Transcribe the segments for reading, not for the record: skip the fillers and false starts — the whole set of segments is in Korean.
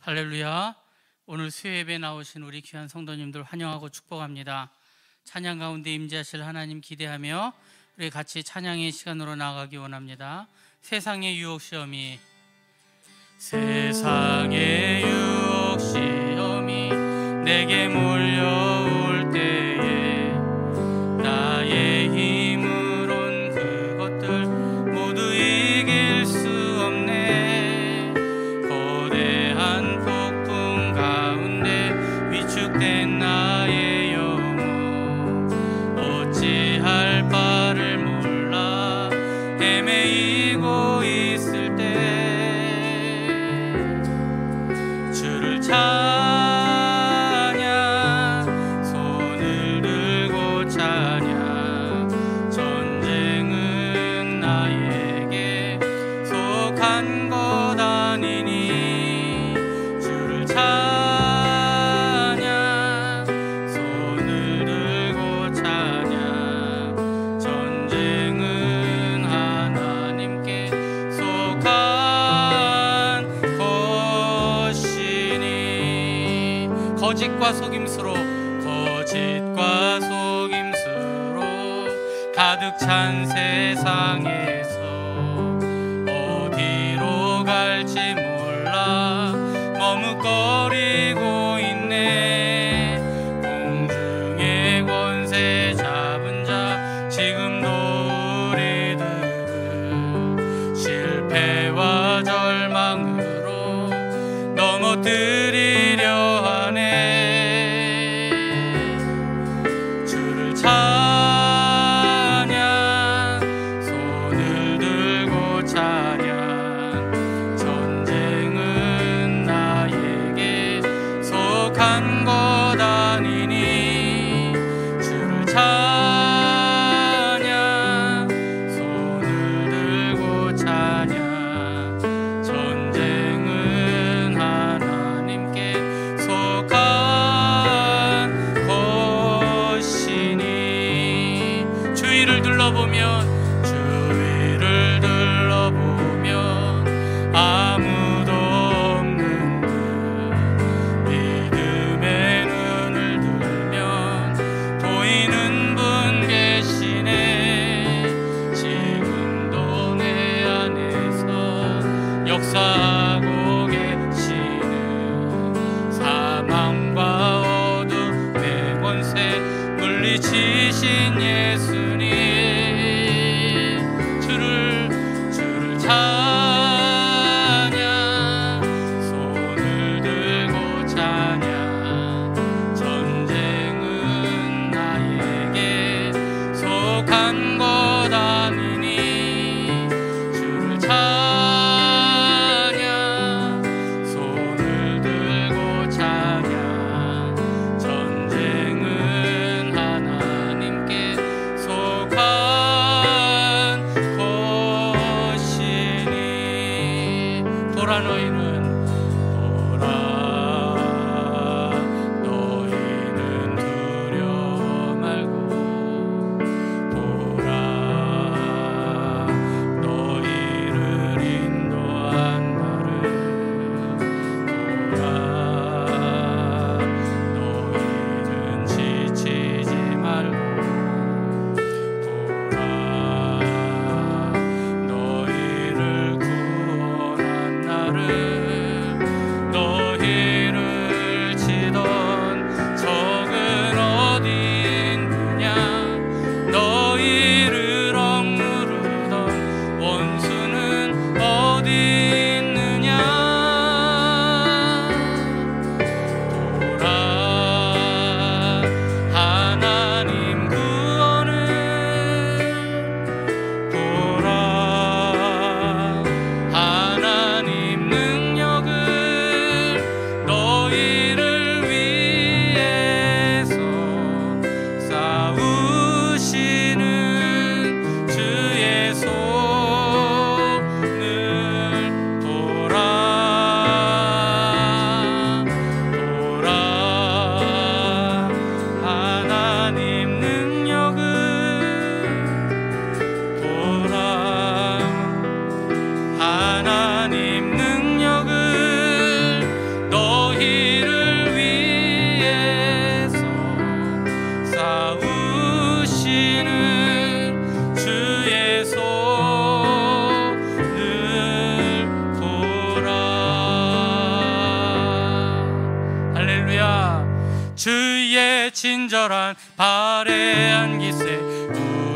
할렐루야. 오늘 수요예배 나오신 우리 귀한 성도님들 환영하고 축복합니다. 찬양 가운데 임재하실 하나님 기대하며 우리 같이 찬양의 시간으로 나아가기 원합니다. 세상의 유혹 시험이 내게 몰려올 때에 나의 힘으론 그것들 모두 이길 수 없네. 거대한 폭풍 가운데 위축된 나의 영혼 어찌할 바를 몰라 헤매이고 있을 때 주를 거짓과 속임수로 가득 찬 세상에서 어디로 갈지 몰라 머뭇거리고 있네. 공중의 권세 잡은 자 지금도 우리들을 실패와 절망으로 넘어뜨리려 하네. 주위를 둘러보면 아무도 없는 듯 믿음의 눈을 들면 보이는 분 계시네. 지금도 내 안에서 역사하고 계시는 사망과 어둠의 권세 물리치신 예수님 너희는 두려워 말고 보라 싸우시는 주의 손을 보라. 할렐루야. 주의 친절한 발에 안기세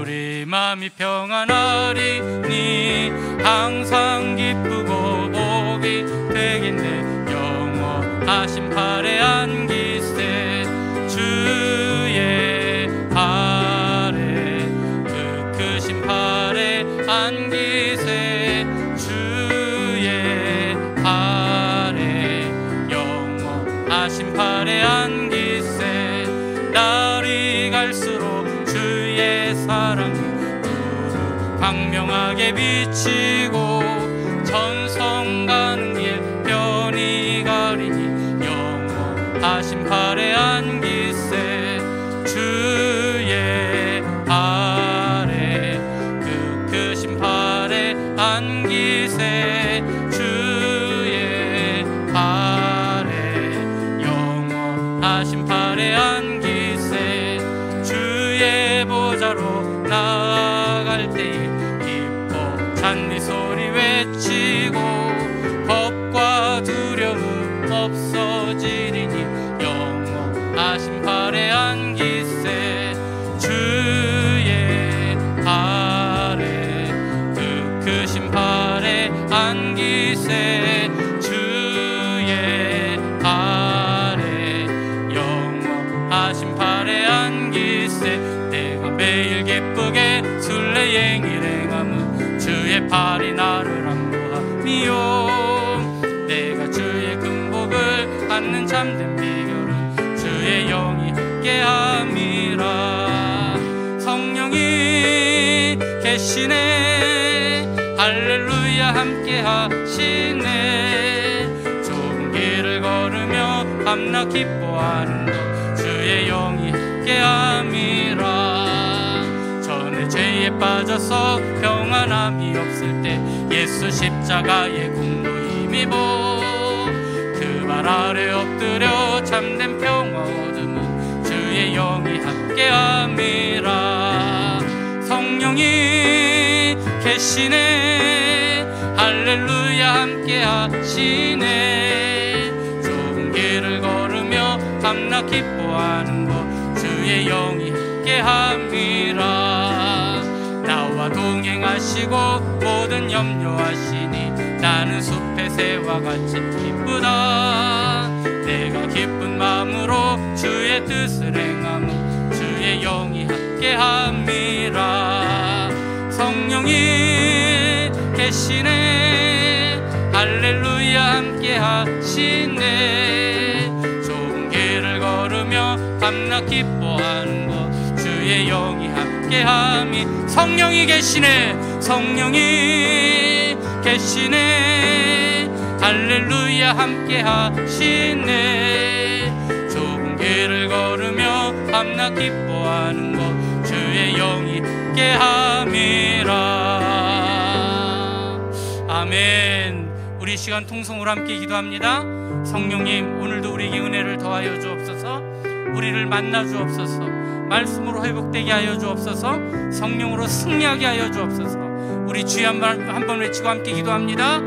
우리 마음이 평안하리니 항상 기쁘고 복이 되겠네. 영원하신 발에 안기세 주의 발에 그 크신 발에 안기세 주의 발에 영원하신 발에 안기세. 날이 갈수록 주의 사랑이 광명하게 비치고 전성 가는 길 편히 가리니 영원하신 발에 안기세 주의 발에 그 크신 발에 안기세 주의 발에 영원하신 발에 안기세. 주의 보좌로 나아갈 때에 기뻐 찬미 소리 외치고 겁과 두려움 없어지리니 영원하신 발에 안기세 주의 발에 그 크신 발에 안기세 주의 발에 영원하신 발에 안기세. 내가 매일 기쁘게 순례행 일행함은 주의 발이 나를 안보함이요. 내가 주의 금복을 받는 참된 비결은 주의 영이 함께함이라. 성령이 계시네 할렐루야 함께하시네. 좋은 길을 걸으며 밤낮 기뻐하는 것 주의 영이 함께함이라. 전에 죄에 빠져서 평안함이 없을 때 예수 십자가의 공로 힘입어 그 발 아래 엎드려 참된 평화 얻음은 주의 영이 함께함이라. 성령이 계시네 할렐루야 함께하시네. 좋은 길을 걸으며 밤낮 기뻐하는 것 주의 영이 함께함이라. 나와 동행하시고 모든 염려하시니 나는 숲의 새와 같이 기쁘다. 내가 기쁜 마음으로 주의 뜻을 행함은 주의 영이 함께함이라. 성령이 계시네 할렐루야 함께하시네. 좋은 길을 걸으며 밤낮 기뻐하는 것 주의 영이 함께함이. 성령이 계시네 성령이 계시네 할렐루야 함께하시네. 좋은 길을 걸으며 밤낮 기뻐하는 것 주의 영이 함께함이라. 아멘. 우리 시간 통성으로 함께 기도합니다. 성령님 오늘도 우리에게 은혜를 더하여 주옵소서. 우리를 만나 주옵소서. 말씀으로 회복되게 하여 주옵소서. 성령으로 승리하게 하여 주옵소서. 우리 주여 한번 외치고 함께 기도합니다.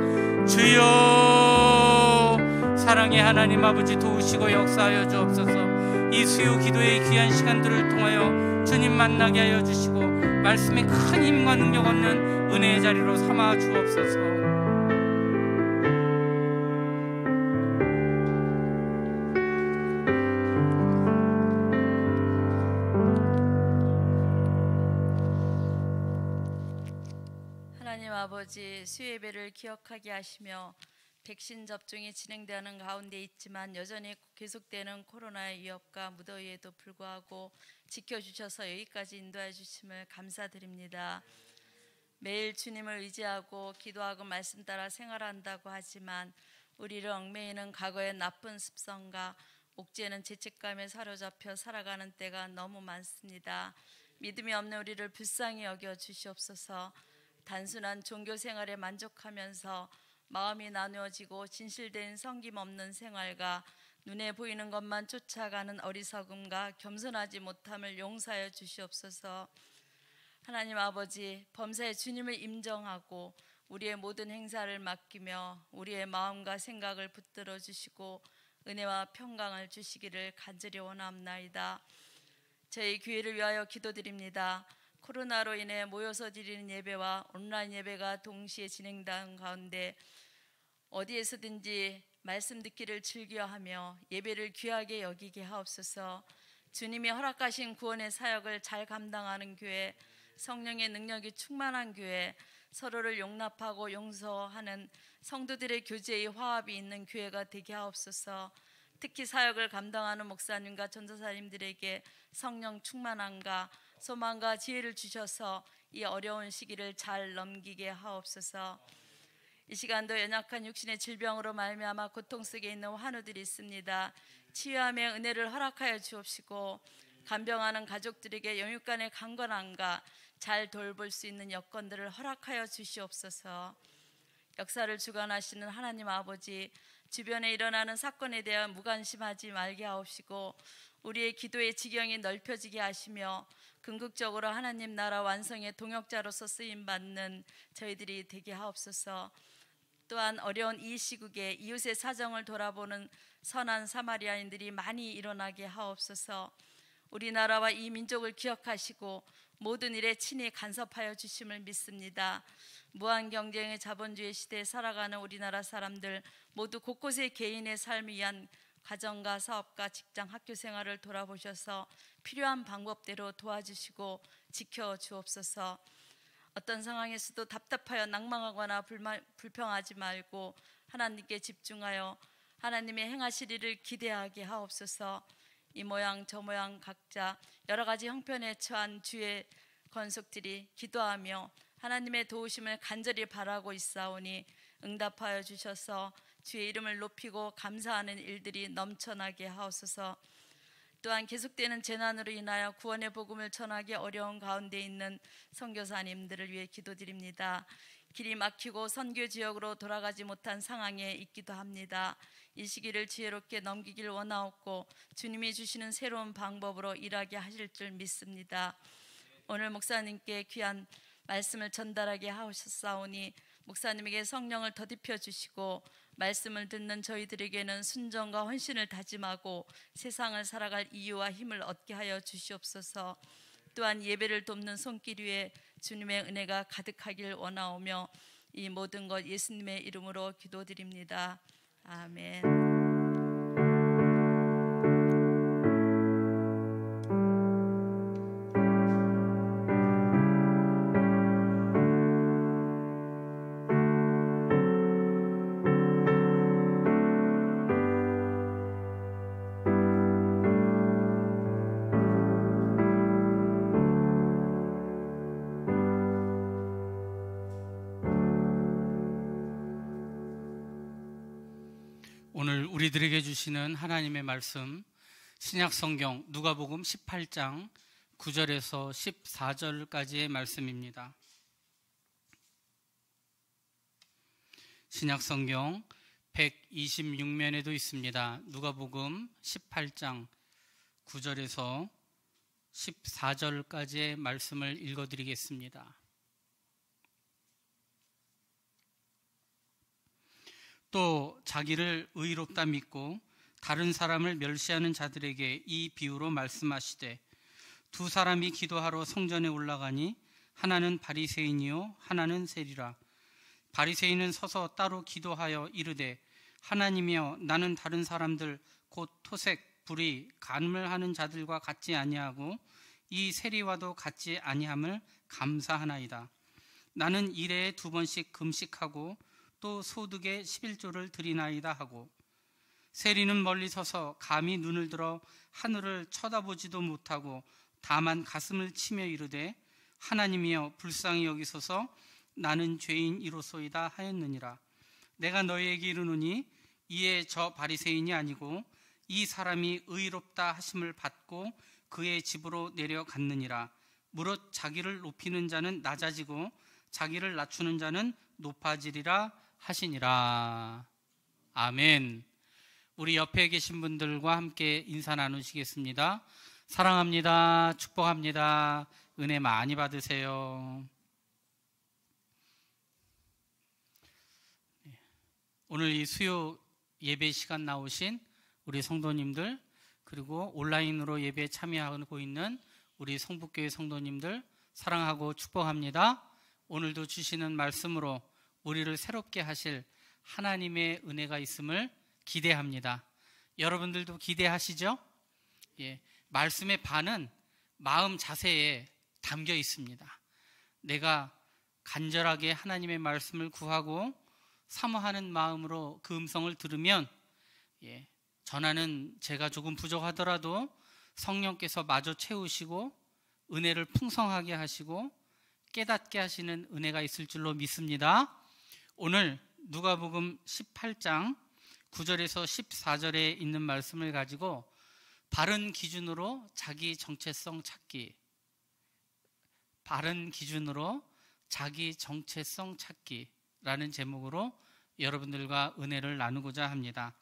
주여 사랑의 하나님 아버지 도우시고 역사하여 주옵소서. 이 수요 기도의 귀한 시간들을 통하여 주님 만나게 하여 주시고 말씀의 큰 힘과 능력 얻는 은혜의 자리로 삼아 주옵소서. 하나님 아버지 수요예배를 기억하게 하시며 백신 접종이 진행되는 가운데 있지만 여전히 계속되는 코로나의 위협과 무더위에도 불구하고 지켜주셔서 여기까지 인도해 주심을 감사드립니다. 매일 주님을 의지하고 기도하고 말씀 따라 생활한다고 하지만 우리를 얽매이는 과거의 나쁜 습성과 옥죄는 죄책감에 사로잡혀 살아가는 때가 너무 많습니다. 믿음이 없는 우리를 불쌍히 여겨 주시옵소서. 단순한 종교 생활에 만족하면서 마음이 나누어지고 진실된 섬김 없는 생활과 눈에 보이는 것만 쫓아가는 어리석음과 겸손하지 못함을 용서하여 주시옵소서. 하나님 아버지, 범사에 주님을 임정하고 우리의 모든 행사를 맡기며 우리의 마음과 생각을 붙들어 주시고 은혜와 평강을 주시기를 간절히 원합나이다. 저희 교회를 위하여 기도드립니다. 코로나로 인해 모여서 드리는 예배와 온라인 예배가 동시에 진행되는 가운데 어디에서든지 말씀 듣기를 즐겨하며 예배를 귀하게 여기게 하옵소서. 주님이 허락하신 구원의 사역을 잘 감당하는 교회, 성령의 능력이 충만한 교회, 서로를 용납하고 용서하는 성도들의 교제의 화합이 있는 교회가 되게 하옵소서. 특히 사역을 감당하는 목사님과 전도사님들에게 성령 충만함과 소망과 지혜를 주셔서 이 어려운 시기를 잘 넘기게 하옵소서. 이 시간도 연약한 육신의 질병으로 말미암아 고통 속에 있는 환우들이 있습니다. 치유함의 은혜를 허락하여 주옵시고 간병하는 가족들에게 영육간의 강건함과 잘 돌볼 수 있는 여건들을 허락하여 주시옵소서. 역사를 주관하시는 하나님 아버지, 주변에 일어나는 사건에 대한 무관심하지 말게 하옵시고 우리의 기도의 지경이 넓혀지게 하시며 궁극적으로 하나님 나라 완성의 동역자로서 쓰임받는 저희들이 되게 하옵소서. 또한 어려운 이 시국에 이웃의 사정을 돌아보는 선한 사마리아인들이 많이 일어나게 하옵소서. 우리나라와 이 민족을 기억하시고 모든 일에 친히 간섭하여 주심을 믿습니다. 무한 경쟁의 자본주의 시대에 살아가는 우리나라 사람들 모두 곳곳에 개인의 삶을 위한 가정과 사업과 직장, 학교 생활을 돌아보셔서 필요한 방법대로 도와주시고 지켜주옵소서. 어떤 상황에서도 답답하여 낭망하거나 불평하지 말고 하나님께 집중하여 하나님의 행하실 일을 기대하게 하옵소서. 이 모양 저 모양 각자 여러 가지 형편에 처한 주의 권속들이 기도하며 하나님의 도우심을 간절히 바라고 있사오니 응답하여 주셔서 주의 이름을 높이고 감사하는 일들이 넘쳐나게 하옵소서. 또한 계속되는 재난으로 인하여 구원의 복음을 전하기 어려운 가운데 있는 선교사님들을 위해 기도드립니다. 길이 막히고 선교 지역으로 돌아가지 못한 상황에 있기도 합니다. 이 시기를 지혜롭게 넘기길 원하옵고 주님이 주시는 새로운 방법으로 일하게 하실 줄 믿습니다. 오늘 목사님께 귀한 말씀을 전달하게 하셨사오니 목사님에게 성령을 더딥혀 주시고 말씀을 듣는 저희들에게는 순종과 헌신을 다짐하고 세상을 살아갈 이유와 힘을 얻게 하여 주시옵소서. 또한 예배를 돕는 손길 위에 주님의 은혜가 가득하길 원하오며 이 모든 것 예수님의 이름으로 기도드립니다. 아멘. 오늘 우리들에게 주시는 하나님의 말씀, 신약성경 누가복음 18장 9절에서 14절까지의 말씀입니다. 신약성경 126면에도 있습니다. 누가복음 18장 9절에서 14절까지의 말씀을 읽어드리겠습니다. 또 자기를 의롭다 믿고 다른 사람을 멸시하는 자들에게 이 비유로 말씀하시되 두 사람이 기도하러 성전에 올라가니 하나는 바리새인이요 하나는 세리라. 바리새인은 서서 따로 기도하여 이르되 하나님이여 나는 다른 사람들 곧 토색, 불의, 간음을 하는 자들과 같지 아니하고 이 세리와도 같지 아니함을 감사하나이다. 나는 일해에 2번씩 금식하고 또 소득의 11조를 드리나이다 하고 세리는 멀리 서서 감히 눈을 들어 하늘을 쳐다보지도 못하고 다만 가슴을 치며 이르되 하나님이여 불쌍히 여기소서 나는 죄인이로소이다 하였느니라. 내가 너희에게 이르노니 이에 저 바리새인이 아니고 이 사람이 의롭다 하심을 받고 그의 집으로 내려갔느니라. 무릇 자기를 높이는 자는 낮아지고 자기를 낮추는 자는 높아지리라 하시니라. 아멘. 우리 옆에 계신 분들과 함께 인사 나누시겠습니다. 사랑합니다. 축복합니다. 은혜 많이 받으세요. 오늘 이 수요 예배 시간 나오신 우리 성도님들, 그리고 온라인으로 예배에 참여하고 있는 우리 성북교회 성도님들 사랑하고 축복합니다. 오늘도 주시는 말씀으로 우리를 새롭게 하실 하나님의 은혜가 있음을 기대합니다. 여러분들도 기대하시죠? 예, 말씀의 반은 마음 자세에 담겨 있습니다. 내가 간절하게 하나님의 말씀을 구하고 사모하는 마음으로 그 음성을 들으면 전하는 제가 조금 부족하더라도 성령께서 마저 채우시고 은혜를 풍성하게 하시고 깨닫게 하시는 은혜가 있을 줄로 믿습니다. 오늘 누가복음 18장 9절에서 14절에 있는 말씀을 가지고 바른 기준으로 자기 정체성 찾기, 바른 기준으로 자기 정체성 찾기라는 제목으로 여러분들과 은혜를 나누고자 합니다.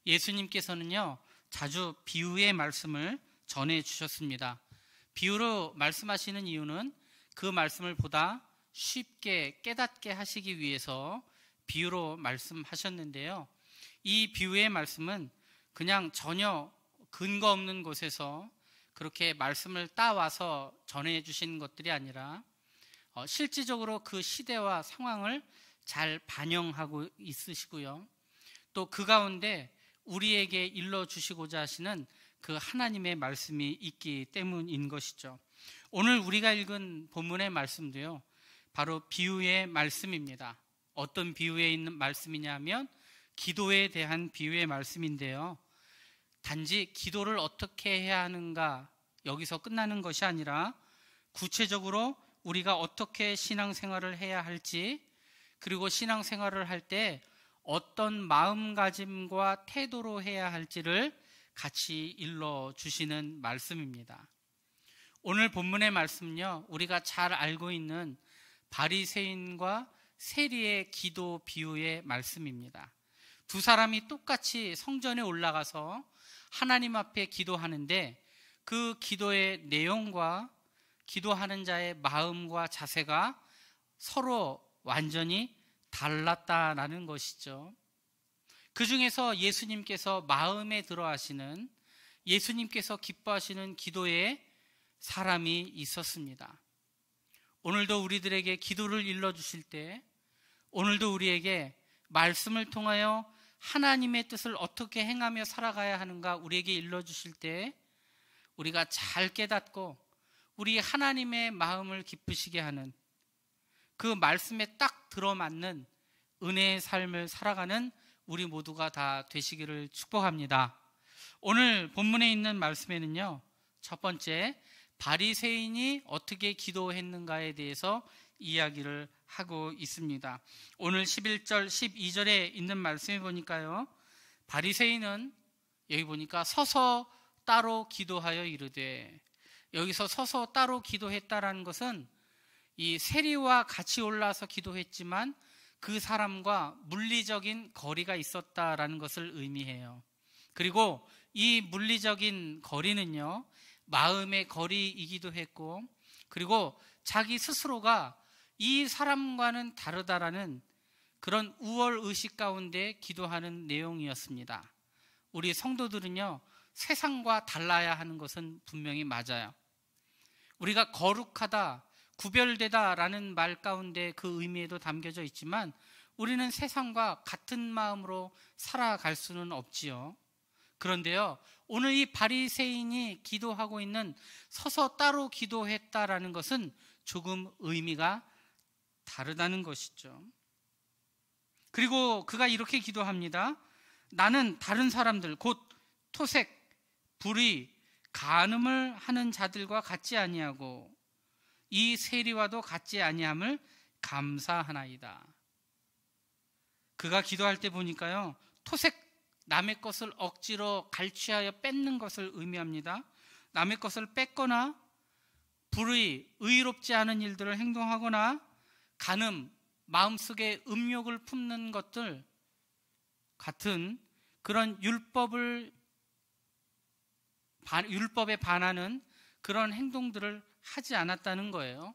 예수님께서는요, 자주 비유의 말씀을 전해 주셨습니다. 비유로 말씀하시는 이유는 그 말씀을 보다 쉽게 깨닫게 하시기 위해서 비유로 말씀하셨는데요. 이 비유의 말씀은 그냥 전혀 근거 없는 곳에서 그렇게 말씀을 따와서 전해 주신 것들이 아니라 실질적으로 그 시대와 상황을 잘 반영하고 있으시고요. 또 그 가운데 우리에게 일러주시고자 하시는 그 하나님의 말씀이 있기 때문인 것이죠. 오늘 우리가 읽은 본문의 말씀도요, 바로 비유의 말씀입니다. 어떤 비유에 있는 말씀이냐 하면 기도에 대한 비유의 말씀인데요. 단지 기도를 어떻게 해야 하는가 여기서 끝나는 것이 아니라 구체적으로 우리가 어떻게 신앙생활을 해야 할지, 그리고 신앙생활을 할 때 어떤 마음가짐과 태도로 해야 할지를 같이 일러주시는 말씀입니다. 오늘 본문의 말씀은요, 우리가 잘 알고 있는 바리새인과 세리의 기도 비유의 말씀입니다. 두 사람이 똑같이 성전에 올라가서 하나님 앞에 기도하는데 그 기도의 내용과 기도하는 자의 마음과 자세가 서로 완전히 달랐다라는 것이죠. 그 중에서 예수님께서 마음에 들어 하시는, 예수님께서 기뻐하시는 기도에 사람이 있었습니다. 오늘도 우리들에게 기도를 일러주실 때, 오늘도 우리에게 말씀을 통하여 하나님의 뜻을 어떻게 행하며 살아가야 하는가 우리에게 일러주실 때 우리가 잘 깨닫고 우리 하나님의 마음을 기쁘시게 하는 그 말씀에 딱 들어맞는 은혜의 삶을 살아가는 우리 모두가 다 되시기를 축복합니다. 오늘 본문에 있는 말씀에는요, 첫 번째 바리새인이 어떻게 기도했는가에 대해서 이야기를 하고 있습니다. 오늘 11절 12절에 있는 말씀에 보니까요, 바리새인은 여기 보니까 서서 따로 기도하여 이르되, 여기서 서서 따로 기도했다라는 것은 이 세리와 같이 올라서 기도했지만 그 사람과 물리적인 거리가 있었다라는 것을 의미해요. 그리고 이 물리적인 거리는요, 마음의 거리이기도 했고, 그리고 자기 스스로가 이 사람과는 다르다라는 그런 우월의식 가운데 기도하는 내용이었습니다. 우리 성도들은요, 세상과 달라야 하는 것은 분명히 맞아요. 우리가 거룩하다, 구별되다라는 말 가운데 그 의미에도 담겨져 있지만 우리는 세상과 같은 마음으로 살아갈 수는 없지요. 그런데요, 오늘 이 바리새인이 기도하고 있는 서서 따로 기도했다라는 것은 조금 의미가 다르다는 것이죠. 그리고 그가 이렇게 기도합니다. 나는 다른 사람들, 곧 토색, 불의, 간음을 하는 자들과 같지 아니하고 이 세리와도 같지 아니함을 감사하나이다. 그가 기도할 때 보니까요, 토색, 남의 것을 억지로 갈취하여 뺏는 것을 의미합니다. 남의 것을 뺏거나 불의, 의롭지 않은 일들을 행동하거나 간음, 마음속에 음욕을 품는 것들 같은 그런 율법에 반하는 그런 행동들을 하지 않았다는 거예요.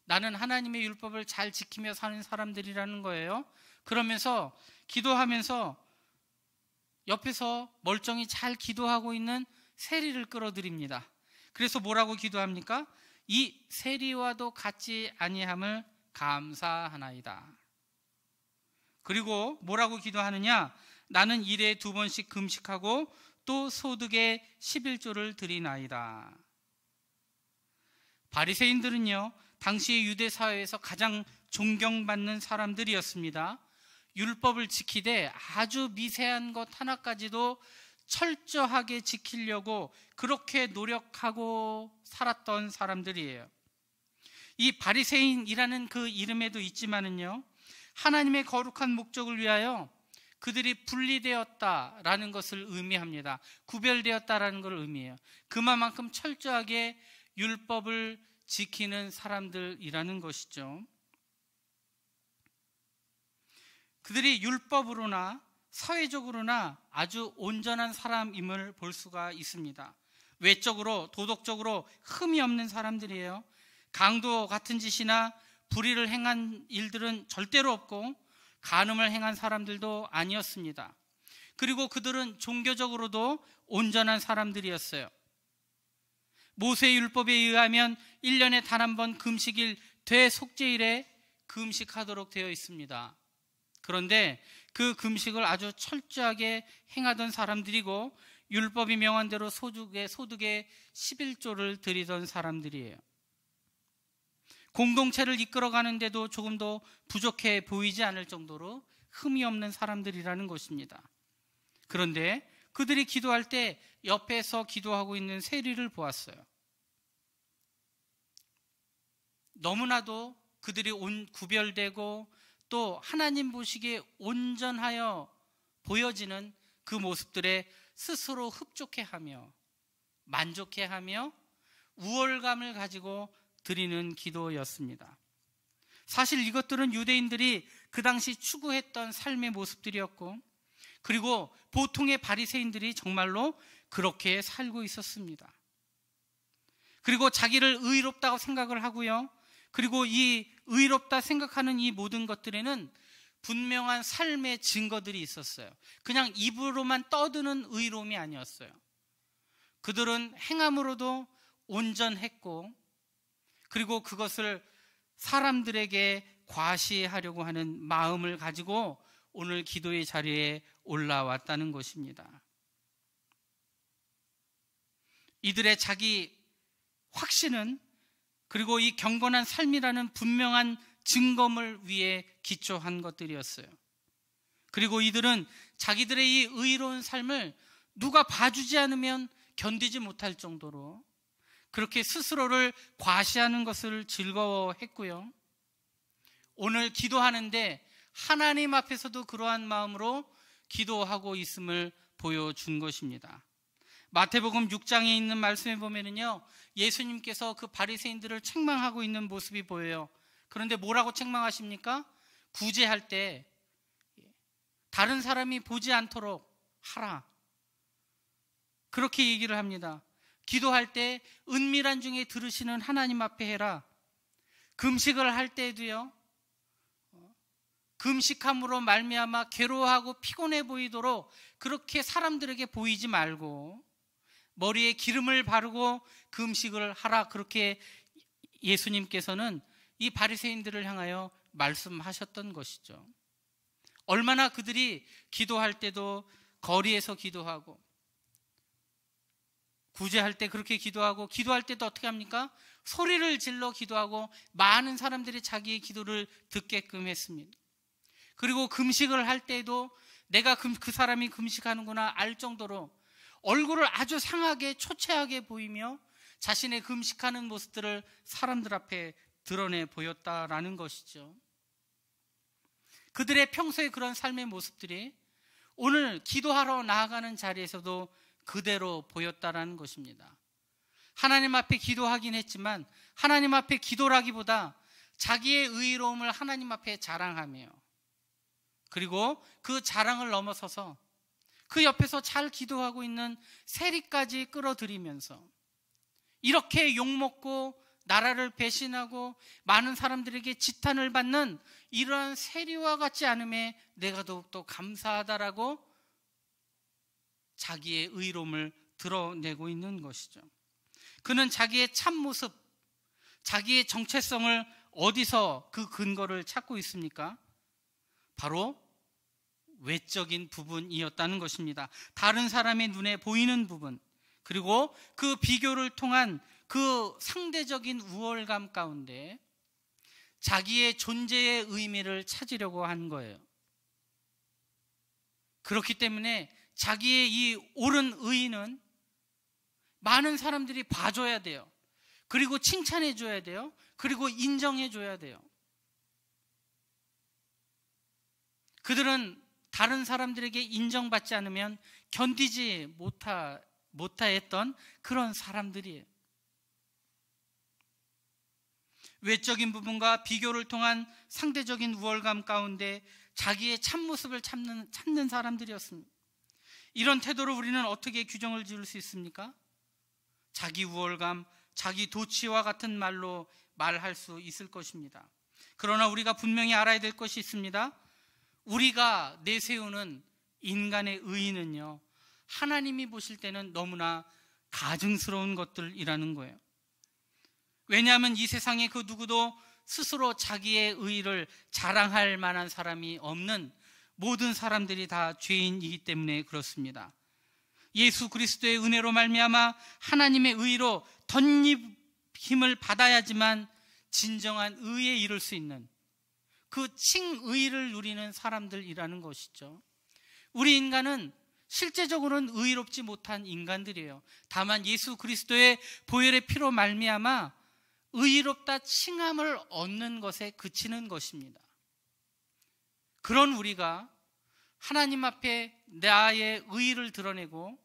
나는 하나님의 율법을 잘 지키며 사는 사람들이라는 거예요. 그러면서 기도하면서 옆에서 멀쩡히 잘 기도하고 있는 세리를 끌어들입니다. 그래서 뭐라고 기도합니까? 이 세리와도 같지 아니함을 감사하나이다. 그리고 뭐라고 기도하느냐? 나는 일에 2번씩 금식하고 또 소득의 11조를 드리나이다. 바리새인들은요, 당시의 유대 사회에서 가장 존경받는 사람들이었습니다. 율법을 지키되 아주 미세한 것 하나까지도 철저하게 지키려고 그렇게 노력하고 살았던 사람들이에요. 이 바리새인이라는 그 이름에도 있지만은요, 하나님의 거룩한 목적을 위하여 그들이 분리되었다라는 것을 의미합니다. 구별되었다라는 걸 의미해요. 그만큼 철저하게 율법을 지키는 사람들이라는 것이죠. 그들이 율법으로나 사회적으로나 아주 온전한 사람임을 볼 수가 있습니다. 외적으로 도덕적으로 흠이 없는 사람들이에요. 강도 같은 짓이나 불의를 행한 일들은 절대로 없고 간음을 행한 사람들도 아니었습니다. 그리고 그들은 종교적으로도 온전한 사람들이었어요. 모세의 율법에 의하면 1년에 단 한 번 금식일 대속죄일에 금식하도록 되어 있습니다. 그런데 그 금식을 아주 철저하게 행하던 사람들이고 율법이 명한 대로 소득의 11조를 드리던 사람들이에요. 공동체를 이끌어가는데도 조금도 부족해 보이지 않을 정도로 흠이 없는 사람들이라는 것입니다. 그런데 그들이 기도할 때 옆에서 기도하고 있는 세리를 보았어요. 너무나도 그들이 구별되고 또 하나님 보시기에 온전하여 보여지는 그 모습들에 스스로 흡족해하며 만족해하며 우월감을 가지고 드리는 기도였습니다. 사실 이것들은 유대인들이 그 당시 추구했던 삶의 모습들이었고, 그리고 보통의 바리새인들이 정말로 그렇게 살고 있었습니다. 그리고 자기를 의롭다고 생각을 하고요, 그리고 이 의롭다 생각하는 이 모든 것들에는 분명한 삶의 증거들이 있었어요. 그냥 입으로만 떠드는 의로움이 아니었어요. 그들은 행함으로도 온전했고, 그리고 그것을 사람들에게 과시하려고 하는 마음을 가지고 오늘 기도의 자리에 올라왔다는 것입니다. 이들의 자기 확신은, 그리고 이 경건한 삶이라는 분명한 증거물 위에 기초한 것들이었어요. 그리고 이들은 자기들의 이 의로운 삶을 누가 봐주지 않으면 견디지 못할 정도로 그렇게 스스로를 과시하는 것을 즐거워했고요. 오늘 기도하는데 하나님 앞에서도 그러한 마음으로 기도하고 있음을 보여준 것입니다. 마태복음 6장에 있는 말씀에 보면은요, 예수님께서 그 바리새인들을 책망하고 있는 모습이 보여요. 그런데 뭐라고 책망하십니까? 구제할 때 다른 사람이 보지 않도록 하라, 그렇게 얘기를 합니다. 기도할 때 은밀한 중에 들으시는 하나님 앞에 해라. 금식을 할 때도요, 금식함으로 말미암아 괴로워하고 피곤해 보이도록 그렇게 사람들에게 보이지 말고 머리에 기름을 바르고 금식을 하라, 그렇게 예수님께서는 이 바리새인들을 향하여 말씀하셨던 것이죠. 얼마나 그들이 기도할 때도 거리에서 기도하고, 구제할 때 그렇게 기도하고, 기도할 때도 어떻게 합니까? 소리를 질러 기도하고 많은 사람들이 자기의 기도를 듣게끔 했습니다. 그리고 금식을 할 때도 내가 그 사람이 금식하는구나 알 정도로 얼굴을 아주 상하게 초췌하게 보이며 자신의 금식하는 모습들을 사람들 앞에 드러내 보였다라는 것이죠. 그들의 평소에 그런 삶의 모습들이 오늘 기도하러 나아가는 자리에서도 그대로 보였다라는 것입니다. 하나님 앞에 기도하긴 했지만 하나님 앞에 기도라기보다 자기의 의로움을 하나님 앞에 자랑하며, 그리고 그 자랑을 넘어서서 그 옆에서 잘 기도하고 있는 세리까지 끌어들이면서 이렇게 욕먹고 나라를 배신하고 많은 사람들에게 지탄을 받는 이러한 세리와 같지 않음에 내가 더욱더 감사하다라고 자기의 의로움을 드러내고 있는 것이죠. 그는 자기의 참모습, 자기의 정체성을 어디서 그 근거를 찾고 있습니까? 바로 외적인 부분이었다는 것입니다. 다른 사람의 눈에 보이는 부분, 그리고 그 비교를 통한 그 상대적인 우월감 가운데 자기의 존재의 의미를 찾으려고 한 거예요. 그렇기 때문에 자기의 이 옳은 의의는 많은 사람들이 봐줘야 돼요. 그리고 칭찬해줘야 돼요. 그리고 인정해줘야 돼요. 그들은 다른 사람들에게 인정받지 않으면 견디지 못하였던 그런 사람들이에요. 외적인 부분과 비교를 통한 상대적인 우월감 가운데 자기의 참모습을 찾는 사람들이었습니다. 이런 태도로 우리는 어떻게 규정을 지을 수 있습니까? 자기 우월감, 자기 도취와 같은 말로 말할 수 있을 것입니다. 그러나 우리가 분명히 알아야 될 것이 있습니다. 우리가 내세우는 인간의 의의는요, 하나님이 보실 때는 너무나 가증스러운 것들이라는 거예요. 왜냐하면 이 세상에 그 누구도 스스로 자기의 의의를 자랑할 만한 사람이 없는 모든 사람들이 다 죄인이기 때문에 그렇습니다. 예수 그리스도의 은혜로 말미암아 하나님의 의로 덧입힘을 받아야지만 진정한 의에 이를 수 있는 그 칭의를 누리는 사람들이라는 것이죠. 우리 인간은 실제적으로는 의롭지 못한 인간들이에요. 다만 예수 그리스도의 보혈의 피로 말미암아 의롭다 칭함을 얻는 것에 그치는 것입니다. 그런 우리가 하나님 앞에 나의 의의를 드러내고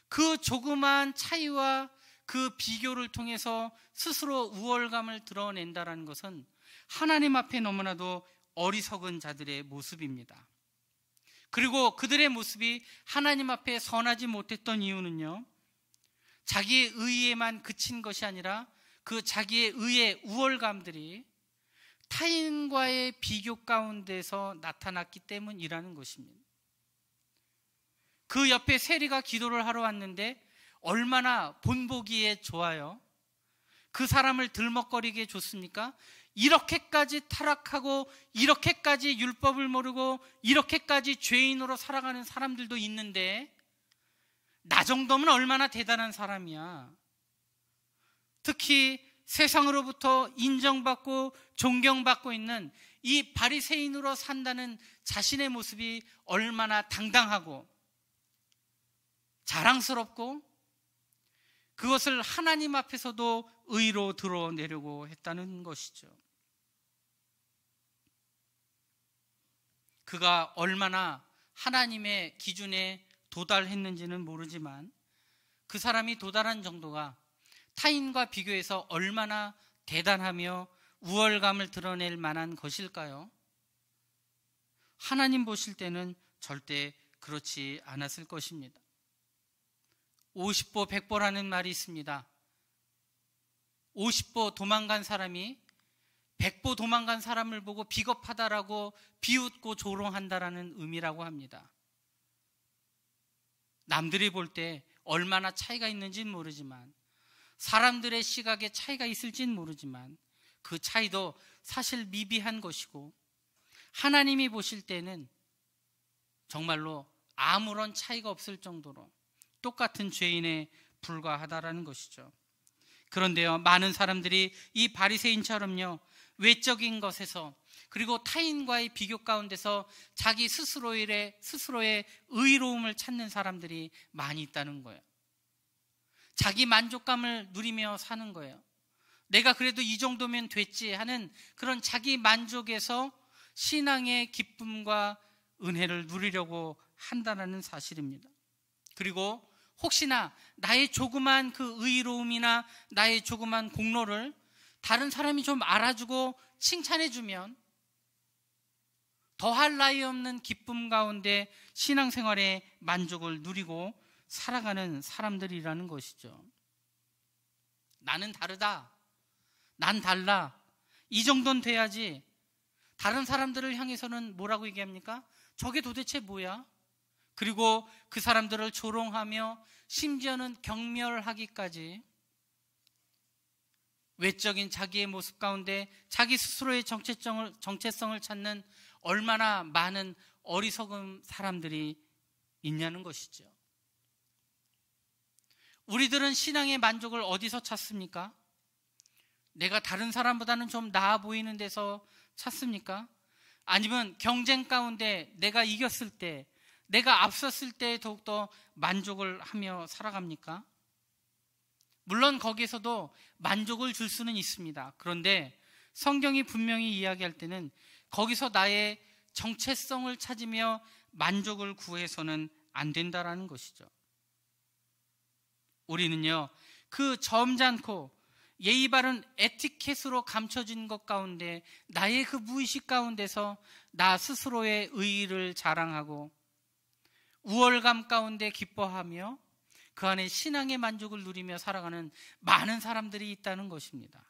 그 조그마한 차이와 그 비교를 통해서 스스로 우월감을 드러낸다는 것은 하나님 앞에 너무나도 어리석은 자들의 모습입니다. 그리고 그들의 모습이 하나님 앞에 선하지 못했던 이유는요, 자기의 의의에만 그친 것이 아니라 그 자기의 의의 우월감들이 타인과의 비교 가운데서 나타났기 때문이라는 것입니다. 그 옆에 세리가 기도를 하러 왔는데 얼마나 본보기에 좋아요? 그 사람을 들먹거리게 좋습니까? 이렇게까지 타락하고 이렇게까지 율법을 모르고 이렇게까지 죄인으로 살아가는 사람들도 있는데 나 정도면 얼마나 대단한 사람이야. 특히 세상으로부터 인정받고 존경받고 있는 이 바리새인으로 산다는 자신의 모습이 얼마나 당당하고 자랑스럽고 그것을 하나님 앞에서도 의로 드러내려고 했다는 것이죠. 그가 얼마나 하나님의 기준에 도달했는지는 모르지만 그 사람이 도달한 정도가 타인과 비교해서 얼마나 대단하며 우월감을 드러낼 만한 것일까요? 하나님 보실 때는 절대 그렇지 않았을 것입니다. 50보 100보라는 말이 있습니다. 50보 도망간 사람이 100보 도망간 사람을 보고 비겁하다라고 비웃고 조롱한다라는 의미라고 합니다. 남들이 볼 때 얼마나 차이가 있는지는 모르지만 사람들의 시각에 차이가 있을지는 모르지만 그 차이도 사실 미비한 것이고 하나님이 보실 때는 정말로 아무런 차이가 없을 정도로 똑같은 죄인에 불과하다라는 것이죠. 그런데요, 많은 사람들이 이 바리새인처럼요, 외적인 것에서 그리고 타인과의 비교 가운데서 자기 스스로의 의로움을 찾는 사람들이 많이 있다는 거예요. 자기 만족감을 누리며 사는 거예요. 내가 그래도 이 정도면 됐지 하는 그런 자기 만족에서 신앙의 기쁨과 은혜를 누리려고 한다는 사실입니다. 그리고 혹시나 나의 조그만 그 의로움이나 나의 조그만 공로를 다른 사람이 좀 알아주고 칭찬해주면 더할 나위 없는 기쁨 가운데 신앙생활의 만족을 누리고 살아가는 사람들이라는 것이죠. 나는 다르다, 난 달라, 이 정도는 돼야지. 다른 사람들을 향해서는 뭐라고 얘기합니까? 저게 도대체 뭐야? 그리고 그 사람들을 조롱하며 심지어는 경멸하기까지 외적인 자기의 모습 가운데 자기 스스로의 정체성을 찾는 얼마나 많은 어리석은 사람들이 있냐는 것이죠. 우리들은 신앙의 만족을 어디서 찾습니까? 내가 다른 사람보다는 좀 나아 보이는 데서 찾습니까? 아니면 경쟁 가운데 내가 이겼을 때, 내가 앞섰을 때 더욱더 만족을 하며 살아갑니까? 물론 거기에서도 만족을 줄 수는 있습니다. 그런데 성경이 분명히 이야기할 때는 거기서 나의 정체성을 찾으며 만족을 구해서는 안 된다라는 것이죠. 우리는요, 그 점잖고 예의 바른 에티켓으로 감춰진 것 가운데 나의 그 무의식 가운데서 나 스스로의 의의를 자랑하고 우월감 가운데 기뻐하며 그 안에 신앙의 만족을 누리며 살아가는 많은 사람들이 있다는 것입니다.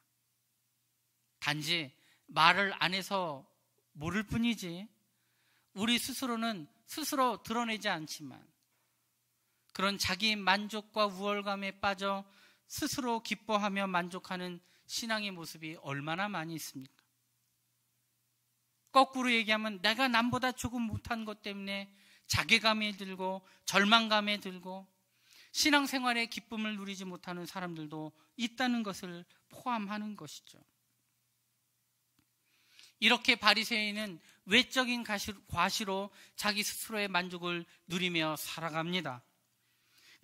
단지 말을 안 해서 모를 뿐이지 우리 스스로는 스스로 드러내지 않지만 그런 자기 만족과 우월감에 빠져 스스로 기뻐하며 만족하는 신앙의 모습이 얼마나 많이 있습니까? 거꾸로 얘기하면 내가 남보다 조금 못한 것 때문에 자괴감에 들고 절망감에 들고 신앙생활의 기쁨을 누리지 못하는 사람들도 있다는 것을 포함하는 것이죠. 이렇게 바리새인은 외적인 과시로 자기 스스로의 만족을 누리며 살아갑니다.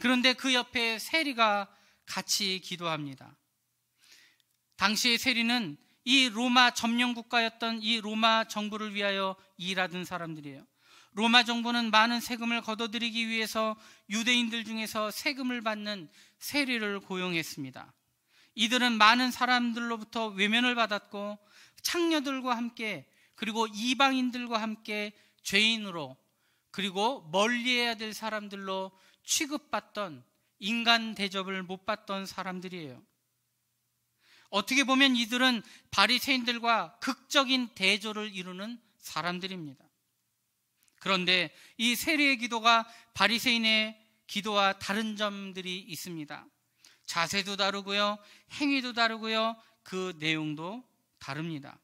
그런데 그 옆에 세리가 같이 기도합니다. 당시의 세리는 이 로마 점령 국가였던 이 로마 정부를 위하여 일하던 사람들이에요. 로마 정부는 많은 세금을 걷어들이기 위해서 유대인들 중에서 세금을 받는 세리를 고용했습니다. 이들은 많은 사람들로부터 외면을 받았고 창녀들과 함께 그리고 이방인들과 함께 죄인으로 그리고 멀리해야 될 사람들로 취급받던 인간 대접을 못 받던 사람들이에요. 어떻게 보면 이들은 바리새인들과 극적인 대조를 이루는 사람들입니다. 그런데 이 세리의 기도가 바리새인의 기도와 다른 점들이 있습니다. 자세도 다르고요, 행위도 다르고요, 그 내용도 다릅니다.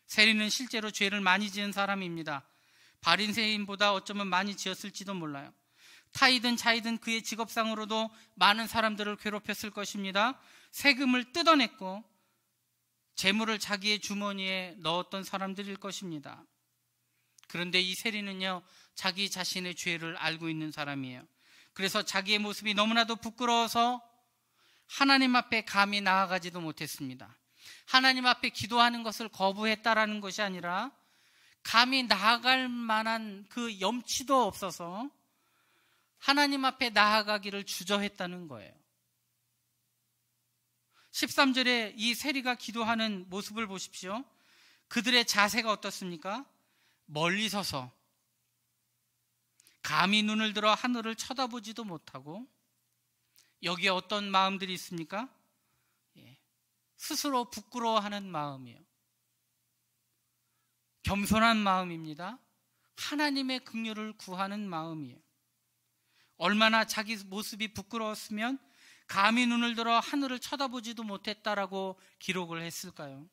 세리는 실제로 죄를 많이 지은 사람입니다. 바리새인보다 어쩌면 많이 지었을지도 몰라요. 타이든 차이든 그의 직업상으로도 많은 사람들을 괴롭혔을 것입니다. 세금을 뜯어냈고 재물을 자기의 주머니에 넣었던 사람들일 것입니다. 그런데 이 세리는요, 자기 자신의 죄를 알고 있는 사람이에요. 그래서 자기의 모습이 너무나도 부끄러워서 하나님 앞에 감히 나아가지도 못했습니다. 하나님 앞에 기도하는 것을 거부했다라는 것이 아니라 감히 나아갈 만한 그 염치도 없어서 하나님 앞에 나아가기를 주저했다는 거예요. 13절에 이 세리가 기도하는 모습을 보십시오. 그들의 자세가 어떻습니까? 멀리 서서 감히 눈을 들어 하늘을 쳐다보지도 못하고 여기에 어떤 마음들이 있습니까? 스스로 부끄러워하는 마음이에요. 겸손한 마음입니다. 하나님의 긍휼을 구하는 마음이에요. 얼마나 자기 모습이 부끄러웠으면 감히 눈을 들어 하늘을 쳐다보지도 못했다라고 기록을 했을까요?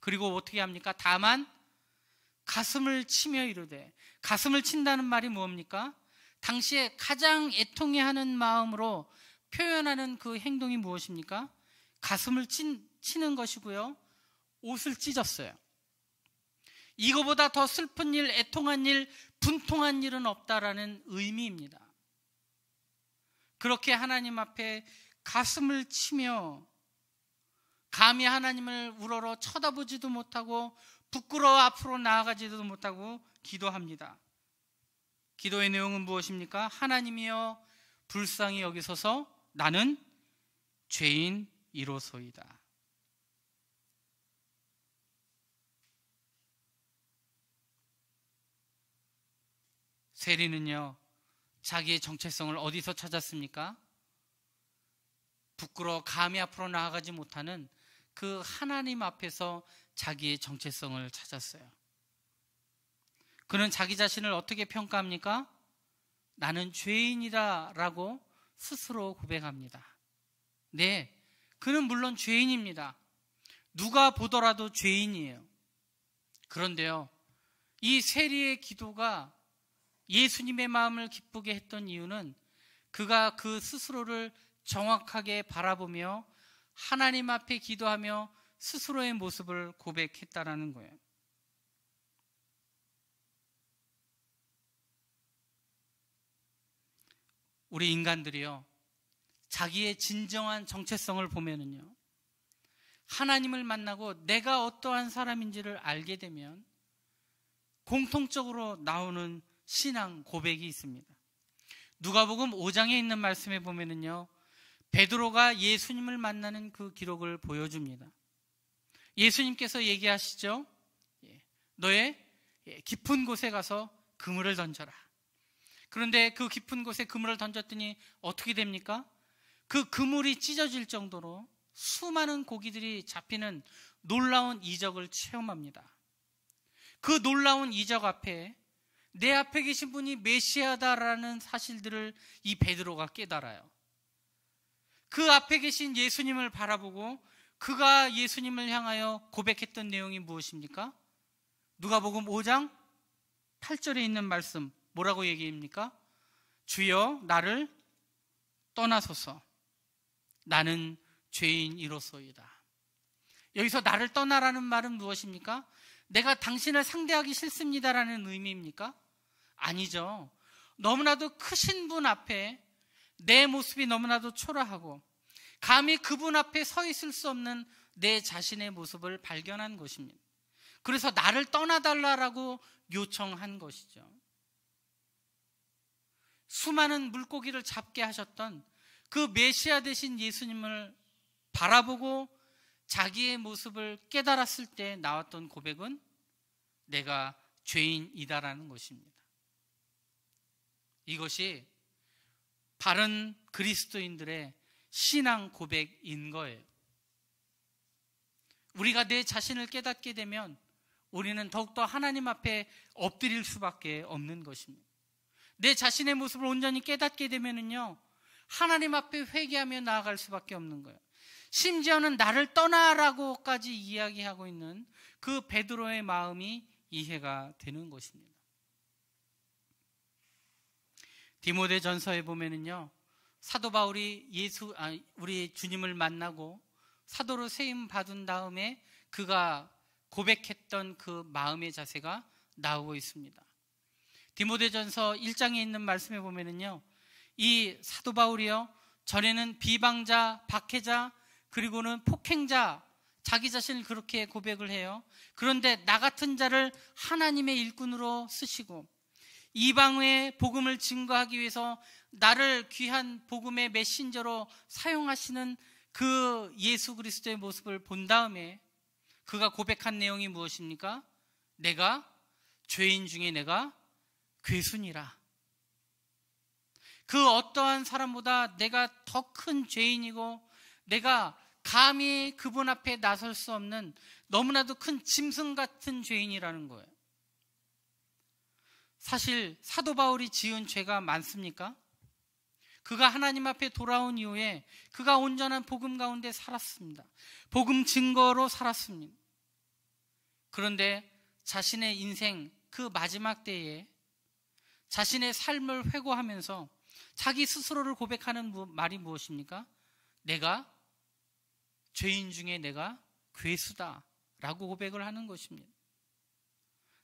그리고 어떻게 합니까? 다만 가슴을 치며 이르되, 가슴을 친다는 말이 뭡니까? 당시에 가장 애통해하는 마음으로 표현하는 그 행동이 무엇입니까? 가슴을 치는 것이고요, 옷을 찢었어요. 이거보다 더 슬픈 일, 애통한 일, 분통한 일은 없다라는 의미입니다. 그렇게 하나님 앞에 가슴을 치며 감히 하나님을 우러러 쳐다보지도 못하고 부끄러워 앞으로 나아가지도 못하고 기도합니다. 기도의 내용은 무엇입니까? 하나님이여 불쌍히 여기소서, 나는 죄인이로소이다. 세리는요, 자기의 정체성을 어디서 찾았습니까? 부끄러워 감히 앞으로 나아가지 못하는 그 하나님 앞에서 자기의 정체성을 찾았어요. 그는 자기 자신을 어떻게 평가합니까? 나는 죄인이다 라고 스스로 고백합니다. 네, 그는 물론 죄인입니다. 누가 보더라도 죄인이에요. 그런데요, 이 세리의 기도가 예수님의 마음을 기쁘게 했던 이유는 그가 그 스스로를 정확하게 바라보며 하나님 앞에 기도하며 스스로의 모습을 고백했다라는 거예요. 우리 인간들이요, 자기의 진정한 정체성을 보면은요, 하나님을 만나고 내가 어떠한 사람인지를 알게 되면 공통적으로 나오는 신앙 고백이 있습니다. 누가복음 5장에 있는 말씀에 보면은요, 베드로가 예수님을 만나는 그 기록을 보여줍니다. 예수님께서 얘기하시죠. 너의 깊은 곳에 가서 그물을 던져라. 그런데 그 깊은 곳에 그물을 던졌더니 어떻게 됩니까? 그 그물이 찢어질 정도로 수많은 고기들이 잡히는 놀라운 이적을 체험합니다. 그 놀라운 이적 앞에 내 앞에 계신 분이 메시아다라는 사실들을 이 베드로가 깨달아요. 그 앞에 계신 예수님을 바라보고 그가 예수님을 향하여 고백했던 내용이 무엇입니까? 누가복음 5장 8절에 있는 말씀 뭐라고 얘기합니까? 주여 나를 떠나소서, 나는 죄인이로소이다. 여기서 나를 떠나라는 말은 무엇입니까? 내가 당신을 상대하기 싫습니다라는 의미입니까? 아니죠. 너무나도 크신 분 앞에 내 모습이 너무나도 초라하고 감히 그분 앞에 서 있을 수 없는 내 자신의 모습을 발견한 것입니다. 그래서 나를 떠나달라고 요청한 것이죠. 수많은 물고기를 잡게 하셨던 그 메시아 되신 예수님을 바라보고 자기의 모습을 깨달았을 때 나왔던 고백은 내가 죄인이다라는 것입니다. 이것이 바른 그리스도인들의 신앙 고백인 거예요. 우리가 내 자신을 깨닫게 되면 우리는 더욱더 하나님 앞에 엎드릴 수밖에 없는 것입니다. 내 자신의 모습을 온전히 깨닫게 되면은요, 하나님 앞에 회개하며 나아갈 수밖에 없는 거예요. 심지어는 나를 떠나라고까지 이야기하고 있는 그 베드로의 마음이 이해가 되는 것입니다. 디모데전서에 보면은요, 사도 바울이 우리 주님을 만나고 사도로 세임 받은 다음에 그가 고백했던 그 마음의 자세가 나오고 있습니다. 디모데전서 1장에 있는 말씀에 보면은요, 이 사도 바울이요, 전에는 비방자, 박해자, 그리고는 폭행자, 자기 자신을 그렇게 고백을 해요. 그런데 나 같은 자를 하나님의 일꾼으로 쓰시고 이방의 복음을 증거하기 위해서 나를 귀한 복음의 메신저로 사용하시는 그 예수 그리스도의 모습을 본 다음에 그가 고백한 내용이 무엇입니까? 내가 죄인 중에 내가 괴순이라. 그 어떠한 사람보다 내가 더 큰 죄인이고 내가 감히 그분 앞에 나설 수 없는 너무나도 큰 짐승 같은 죄인이라는 거예요. 사실 사도 바울이 지은 죄가 많습니까? 그가 하나님 앞에 돌아온 이후에 그가 온전한 복음 가운데 살았습니다. 복음 증거로 살았습니다. 그런데 자신의 인생 그 마지막 때에 자신의 삶을 회고하면서 자기 스스로를 고백하는 말이 무엇입니까? 내가 죄인 중에 내가 괴수다 라고 고백을 하는 것입니다.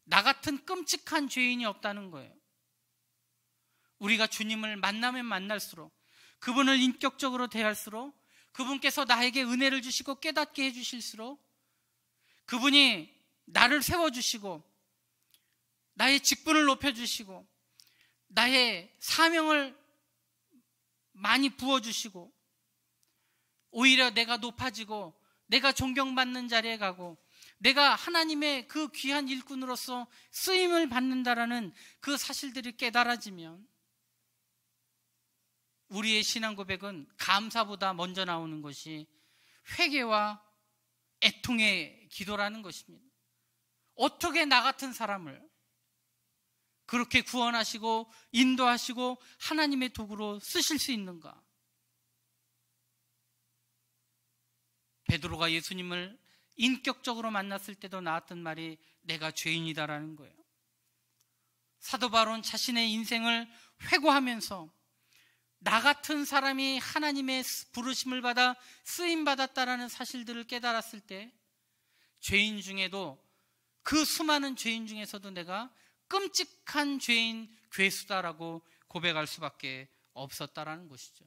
나 같은 끔찍한 죄인이 없다는 거예요. 우리가 주님을 만나면 만날수록, 그분을 인격적으로 대할수록, 그분께서 나에게 은혜를 주시고 깨닫게 해주실수록, 그분이 나를 세워주시고 나의 직분을 높여주시고 나의 사명을 많이 부어주시고 오히려 내가 높아지고 내가 존경받는 자리에 가고 내가 하나님의 그 귀한 일꾼으로서 쓰임을 받는다라는 그 사실들이 깨달아지면 우리의 신앙 고백은 감사보다 먼저 나오는 것이 회개와 애통의 기도라는 것입니다. 어떻게 나 같은 사람을 그렇게 구원하시고 인도하시고 하나님의 도구로 쓰실 수 있는가? 베드로가 예수님을 인격적으로 만났을 때도 나왔던 말이 내가 죄인이다라는 거예요. 사도 바울은 자신의 인생을 회고하면서 나 같은 사람이 하나님의 부르심을 받아 쓰임받았다라는 사실들을 깨달았을 때 죄인 중에도 그 수많은 죄인 중에서도 내가 끔찍한 죄인 괴수다라고 고백할 수밖에 없었다라는 것이죠.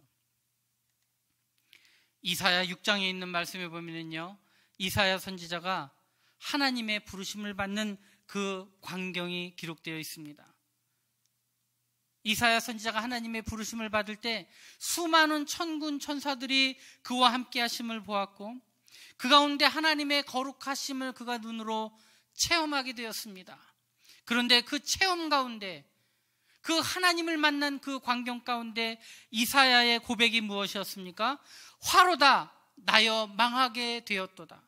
이사야 6장에 있는 말씀에 보면요, 이사야 선지자가 하나님의 부르심을 받는 그 광경이 기록되어 있습니다. 이사야 선지자가 하나님의 부르심을 받을 때 수많은 천군 천사들이 그와 함께 하심을 보았고 그 가운데 하나님의 거룩하심을 그가 눈으로 체험하게 되었습니다. 그런데 그 체험 가운데, 그 하나님을 만난 그 광경 가운데 이사야의 고백이 무엇이었습니까? 화로다 나여 망하게 되었도다.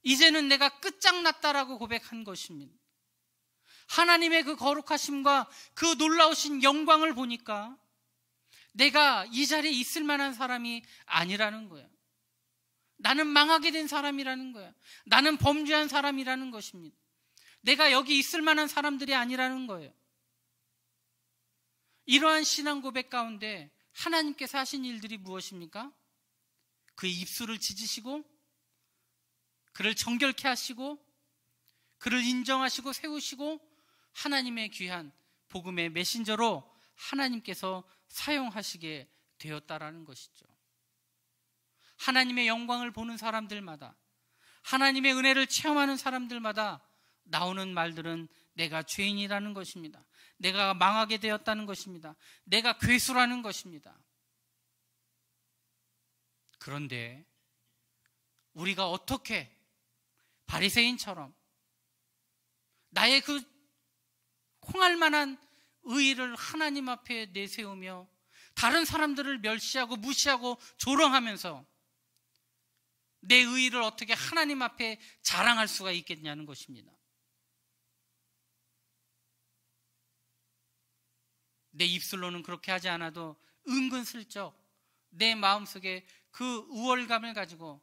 이제는 내가 끝장났다라고 고백한 것입니다. 하나님의 그 거룩하심과 그 놀라우신 영광을 보니까 내가 이 자리에 있을 만한 사람이 아니라는 거야. 나는 망하게 된 사람이라는 거야. 나는 범죄한 사람이라는 것입니다. 내가 여기 있을 만한 사람들이 아니라는 거예요. 이러한 신앙 고백 가운데 하나님께서 하신 일들이 무엇입니까? 그의 입술을 찢으시고 그를 정결케 하시고 그를 인정하시고 세우시고 하나님의 귀한 복음의 메신저로 하나님께서 사용하시게 되었다라는 것이죠. 하나님의 영광을 보는 사람들마다, 하나님의 은혜를 체험하는 사람들마다 나오는 말들은 내가 죄인이라는 것입니다. 내가 망하게 되었다는 것입니다. 내가 괴수라는 것입니다. 그런데 우리가 어떻게 바리새인처럼 나의 그 콩할 만한 의의를 하나님 앞에 내세우며 다른 사람들을 멸시하고 무시하고 조롱하면서 내 의의를 어떻게 하나님 앞에 자랑할 수가 있겠냐는 것입니다. 내 입술로는 그렇게 하지 않아도 은근슬쩍 내 마음속에 그 우월감을 가지고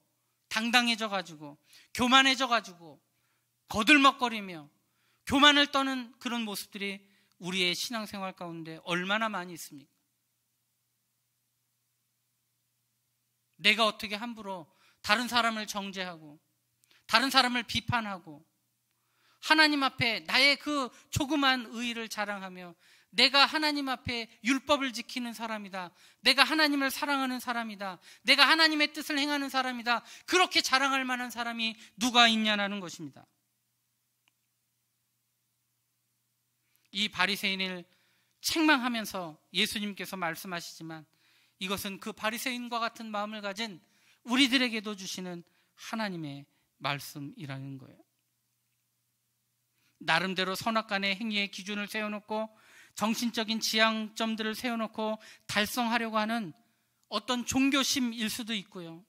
당당해져 가지고 교만해져 가지고 거들먹거리며 교만을 떠는 그런 모습들이 우리의 신앙생활 가운데 얼마나 많이 있습니까? 내가 어떻게 함부로 다른 사람을 정죄하고 다른 사람을 비판하고 하나님 앞에 나의 그 조그만 의의를 자랑하며 내가 하나님 앞에 율법을 지키는 사람이다, 내가 하나님을 사랑하는 사람이다, 내가 하나님의 뜻을 행하는 사람이다, 그렇게 자랑할 만한 사람이 누가 있냐는 것입니다. 이 바리새인을 책망하면서 예수님께서 말씀하시지만 이것은 그 바리새인과 같은 마음을 가진 우리들에게도 주시는 하나님의 말씀이라는 거예요. 나름대로 선악간의 행위의 기준을 세워놓고 정신적인 지향점들을 세워놓고 달성하려고 하는 어떤 종교심일 수도 있고요,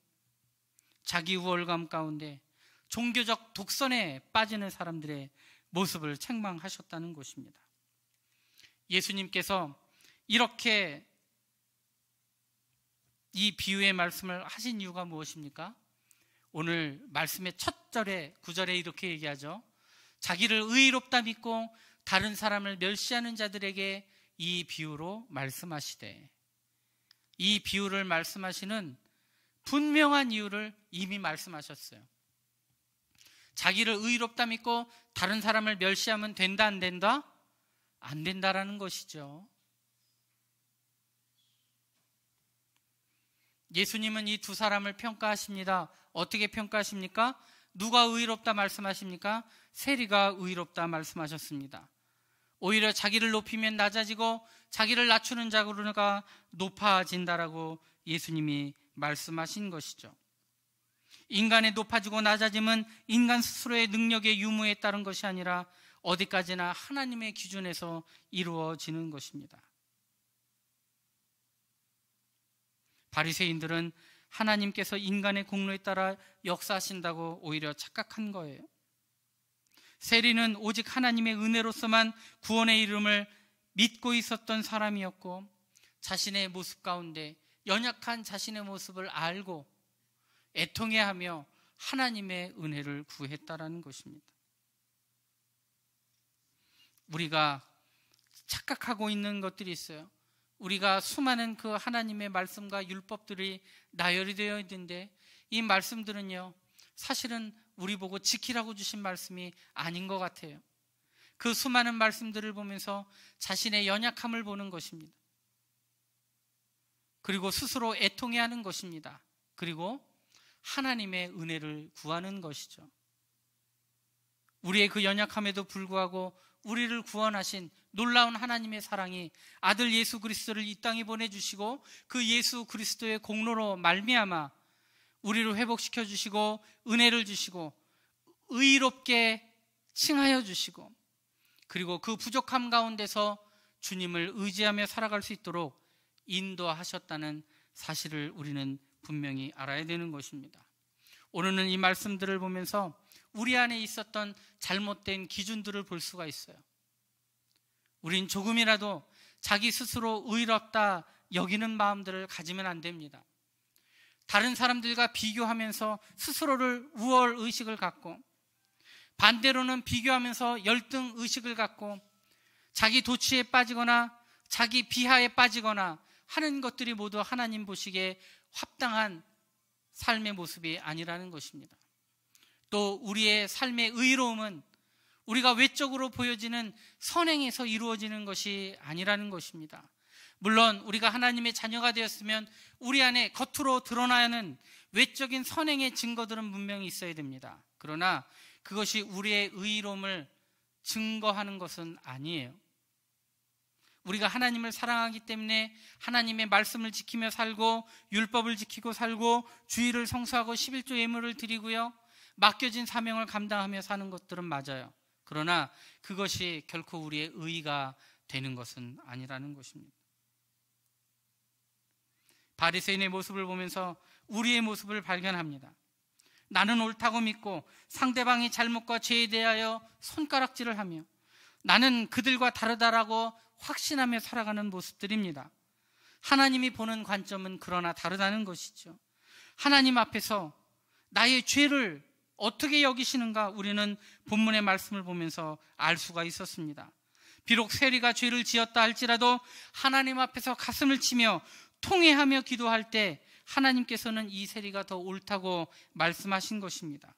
자기 우월감 가운데 종교적 독선에 빠지는 사람들의 모습을 책망하셨다는 것입니다. 예수님께서 이렇게 이 비유의 말씀을 하신 이유가 무엇입니까? 오늘 말씀의 첫 절에 9절에 이렇게 얘기하죠. 자기를 의롭다 믿고 다른 사람을 멸시하는 자들에게 이 비유로 말씀하시되, 이 비유를 말씀하시는 분명한 이유를 이미 말씀하셨어요. 자기를 의롭다 믿고 다른 사람을 멸시하면 된다, 안 된다? 안 된다라는 것이죠. 예수님은 이 두 사람을 평가하십니다. 어떻게 평가하십니까? 누가 의롭다 말씀하십니까? 세리가 의롭다 말씀하셨습니다. 오히려 자기를 높이면 낮아지고 자기를 낮추는 자가 높아진다라고 예수님이 말씀하신 것이죠. 인간의 높아지고 낮아짐은 인간 스스로의 능력의 유무에 따른 것이 아니라 어디까지나 하나님의 기준에서 이루어지는 것입니다. 바리새인들은 하나님께서 인간의 공로에 따라 역사하신다고 오히려 착각한 거예요. 세리는 오직 하나님의 은혜로서만 구원의 이름을 믿고 있었던 사람이었고, 자신의 모습 가운데 연약한 자신의 모습을 알고 애통해하며 하나님의 은혜를 구했다라는 것입니다. 우리가 착각하고 있는 것들이 있어요. 우리가 수많은 그 하나님의 말씀과 율법들이 나열이 되어 있는데, 이 말씀들은요, 사실은 우리 보고 지키라고 주신 말씀이 아닌 것 같아요. 그 수많은 말씀들을 보면서 자신의 연약함을 보는 것입니다. 그리고 스스로 애통해하는 것입니다. 그리고 하나님의 은혜를 구하는 것이죠. 우리의 그 연약함에도 불구하고 우리를 구원하신 놀라운 하나님의 사랑이 아들 예수 그리스도를 이 땅에 보내주시고, 그 예수 그리스도의 공로로 말미암아 우리를 회복시켜 주시고 은혜를 주시고 의롭게 칭하여 주시고, 그리고 그 부족함 가운데서 주님을 의지하며 살아갈 수 있도록 인도하셨다는 사실을 우리는 분명히 알아야 되는 것입니다. 오늘은 이 말씀들을 보면서 우리 안에 있었던 잘못된 기준들을 볼 수가 있어요. 우린 조금이라도 자기 스스로 의롭다 여기는 마음들을 가지면 안 됩니다. 다른 사람들과 비교하면서 스스로를 우월 의식을 갖고, 반대로는 비교하면서 열등 의식을 갖고 자기 도취에 빠지거나 자기 비하에 빠지거나 하는 것들이 모두 하나님 보시기에 합당한 삶의 모습이 아니라는 것입니다. 또 우리의 삶의 의로움은 우리가 외적으로 보여지는 선행에서 이루어지는 것이 아니라는 것입니다. 물론 우리가 하나님의 자녀가 되었으면 우리 안에 겉으로 드러나야 하는 외적인 선행의 증거들은 분명히 있어야 됩니다. 그러나 그것이 우리의 의로움을 증거하는 것은 아니에요. 우리가 하나님을 사랑하기 때문에 하나님의 말씀을 지키며 살고 율법을 지키고 살고 주의를 성수하고 11조 예물을 드리고요, 맡겨진 사명을 감당하며 사는 것들은 맞아요. 그러나 그것이 결코 우리의 의의가 되는 것은 아니라는 것입니다. 바리새인의 모습을 보면서 우리의 모습을 발견합니다. 나는 옳다고 믿고 상대방의 잘못과 죄에 대하여 손가락질을 하며 나는 그들과 다르다라고 확신하며 살아가는 모습들입니다. 하나님이 보는 관점은 그러나 다르다는 것이죠. 하나님 앞에서 나의 죄를 어떻게 여기시는가 우리는 본문의 말씀을 보면서 알 수가 있었습니다. 비록 세리가 죄를 지었다 할지라도 하나님 앞에서 가슴을 치며 통회하며 기도할 때 하나님께서는 이 세리가 더 옳다고 말씀하신 것입니다.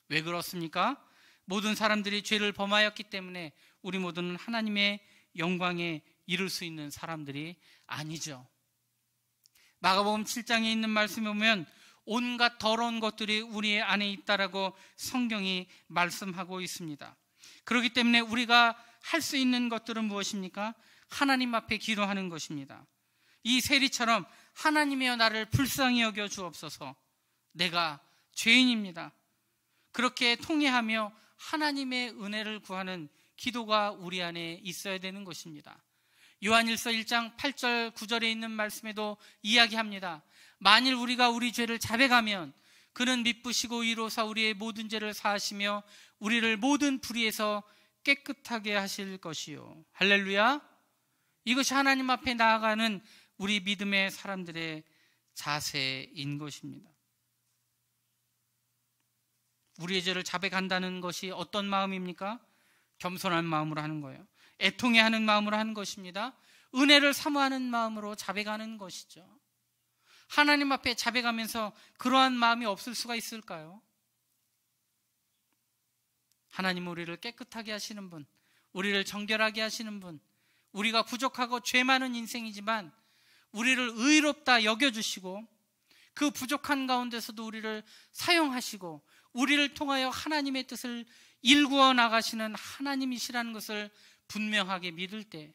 왜 그렇습니까? 모든 사람들이 죄를 범하였기 때문에 우리 모두는 하나님의 영광에 이를 수 있는 사람들이 아니죠. 마가복음 7장에 있는 말씀에 보면 온갖 더러운 것들이 우리 안에 있다라고 성경이 말씀하고 있습니다. 그렇기 때문에 우리가 할 수 있는 것들은 무엇입니까? 하나님 앞에 기도하는 것입니다. 이 세리처럼 하나님이여 나를 불쌍히 여겨 주옵소서, 내가 죄인입니다. 그렇게 통회하며 하나님의 은혜를 구하는 기도가 우리 안에 있어야 되는 것입니다. 요한일서 1장 8절 9절에 있는 말씀에도 이야기합니다. 만일 우리가 우리 죄를 자백하면 그는 미쁘시고 의로사 우리의 모든 죄를 사하시며 우리를 모든 불의에서 깨끗하게 하실 것이요. 할렐루야. 이것이 하나님 앞에 나아가는 우리 믿음의 사람들의 자세인 것입니다. 우리의 죄를 자백한다는 것이 어떤 마음입니까? 겸손한 마음으로 하는 거예요. 애통해하는 마음으로 하는 것입니다. 은혜를 사모하는 마음으로 자백하는 것이죠. 하나님 앞에 자백하면서 그러한 마음이 없을 수가 있을까요? 하나님 우리를 깨끗하게 하시는 분, 우리를 정결하게 하시는 분, 우리가 부족하고 죄 많은 인생이지만 우리를 의롭다 여겨주시고 그 부족한 가운데서도 우리를 사용하시고 우리를 통하여 하나님의 뜻을 일구어 나가시는 하나님이시라는 것을 분명하게 믿을 때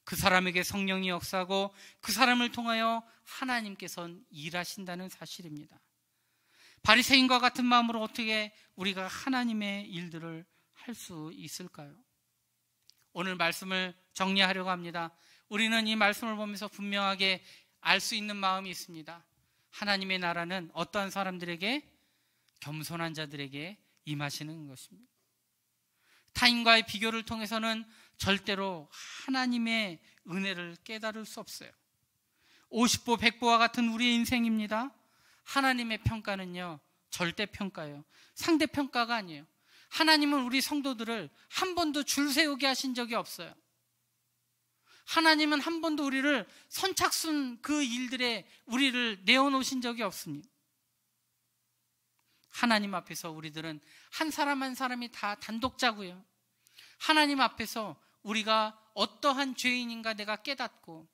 그 사람에게 성령이 역사하고 그 사람을 통하여 하나님께서는 일하신다는 사실입니다. 바리새인과 같은 마음으로 어떻게 우리가 하나님의 일들을 할 수 있을까요? 오늘 말씀을 정리하려고 합니다. 우리는 이 말씀을 보면서 분명하게 알 수 있는 마음이 있습니다. 하나님의 나라는 어떠한 사람들에게, 겸손한 자들에게 임하시는 것입니다. 타인과의 비교를 통해서는 절대로 하나님의 은혜를 깨달을 수 없어요. 50보 100보와 같은 우리의 인생입니다. 하나님의 평가는요, 절대평가예요. 상대평가가 아니에요. 하나님은 우리 성도들을 한 번도 줄 세우게 하신 적이 없어요. 하나님은 한 번도 우리를 선착순 그 일들에 우리를 내어놓으신 적이 없습니다. 하나님 앞에서 우리들은 한 사람 한 사람이 다 단독자고요. 하나님 앞에서 우리가 어떠한 죄인인가 내가 깨닫고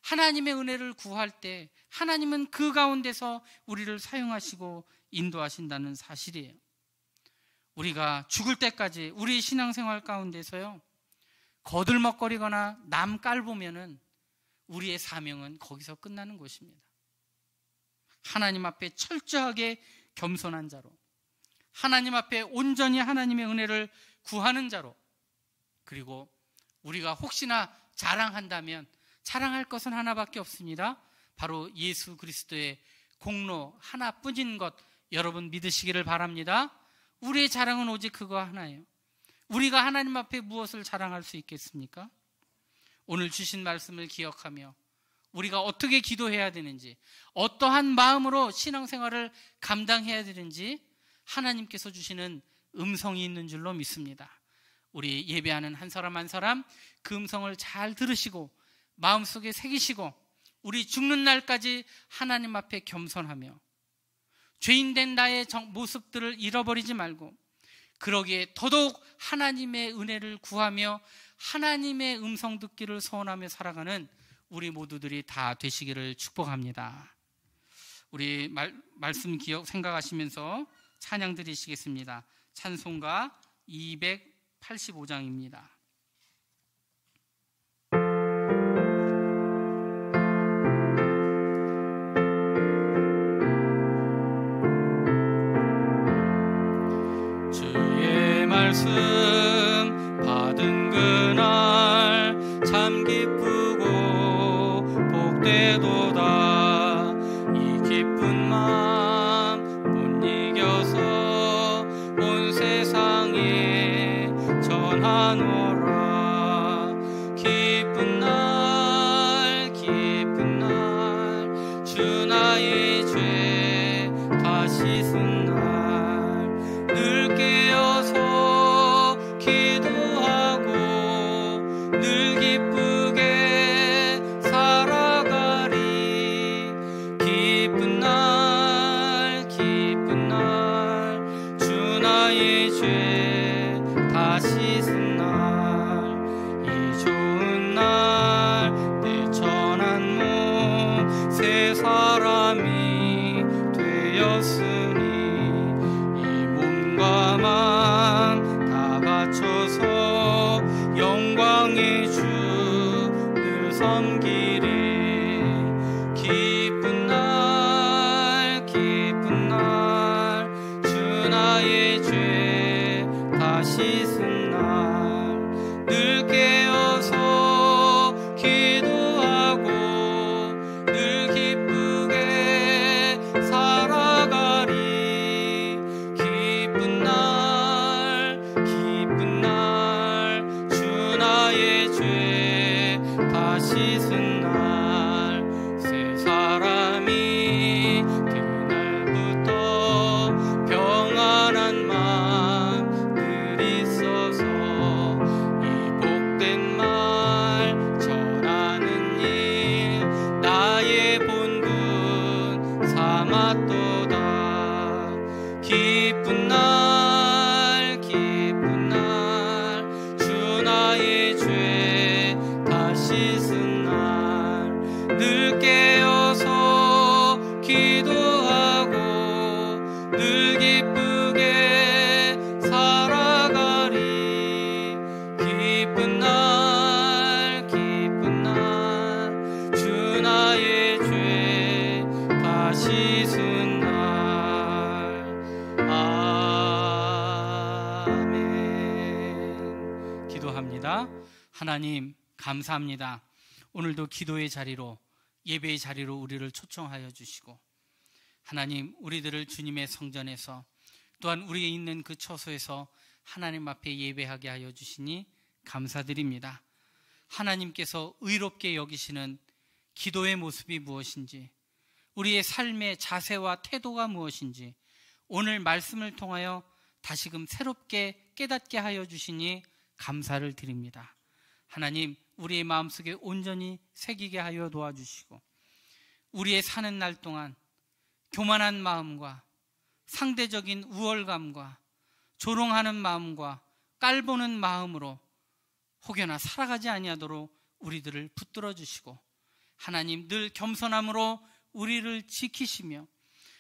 하나님의 은혜를 구할 때 하나님은 그 가운데서 우리를 사용하시고 인도하신다는 사실이에요. 우리가 죽을 때까지 우리 신앙생활 가운데서요, 거들먹거리거나 남 깔보면은 우리의 사명은 거기서 끝나는 것입니다. 하나님 앞에 철저하게 겸손한 자로, 하나님 앞에 온전히 하나님의 은혜를 구하는 자로, 그리고 우리가 혹시나 자랑한다면 자랑할 것은 하나밖에 없습니다. 바로 예수 그리스도의 공로 하나뿐인 것, 여러분 믿으시기를 바랍니다. 우리의 자랑은 오직 그거 하나예요. 우리가 하나님 앞에 무엇을 자랑할 수 있겠습니까? 오늘 주신 말씀을 기억하며 우리가 어떻게 기도해야 되는지, 어떠한 마음으로 신앙생활을 감당해야 되는지 하나님께서 주시는 음성이 있는 줄로 믿습니다. 우리 예배하는 한 사람 한 사람 그 음성을 잘 들으시고 마음속에 새기시고 우리 죽는 날까지 하나님 앞에 겸손하며 죄인된 나의 모습들을 잃어버리지 말고, 그러기에 더더욱 하나님의 은혜를 구하며 하나님의 음성 듣기를 소원하며 살아가는 우리 모두들이 다 되시기를 축복합니다. 우리 말씀 기억 생각하시면서 찬양 드리시겠습니다. 찬송가 285장입니다. 주의 말씀 받은 그날 참 기쁘고 복되도다. 이 기쁜 마음 못 이겨서 온 세상에 전하노라. 기쁜 날 주 나의 죄 다 씻은 날 늘 깨어서 기도하고 늘 기쁘게 살아가리. 기쁜 날 주 나의 죄 다 씻은 날, 이 좋은 날 내 천한 몸 새 사람이 되었으니 이 몸과 마음 다 바쳐서 영광의 주 늘 섬기리. 기쁜 날 주 나의 죄 다 씻은 날 늘 깨어서 기도하고 늘 기쁘게 살아가리. 기쁜 날 주 나의 죄 다 씻은 날 새 사람이 그날부터 평안한 마음 늘 있어서 이 복된 말 전하는 일 나의 본분 삼았도다. 기쁜 날 주 나의 죄 다 씻은 날 늘 깨어서 기도하고 늘 기쁘게 살아가리. 기쁜 날 주 나의 죄 다 씻은 날. 하나님 감사합니다. 오늘도 기도의 자리로, 예배의 자리로 우리를 초청하여 주시고, 하나님 우리들을 주님의 성전에서, 또한 우리에 있는 그 처소에서 하나님 앞에 예배하게 하여 주시니 감사드립니다. 하나님께서 의롭게 여기시는 기도의 모습이 무엇인지, 우리의 삶의 자세와 태도가 무엇인지 오늘 말씀을 통하여 다시금 새롭게 깨닫게 하여 주시니 감사를 드립니다. 하나님 우리의 마음속에 온전히 새기게 하여 도와주시고, 우리의 사는 날 동안 교만한 마음과 상대적인 우월감과 조롱하는 마음과 깔보는 마음으로 혹여나 살아가지 아니하도록 우리들을 붙들어 주시고, 하나님 늘 겸손함으로 우리를 지키시며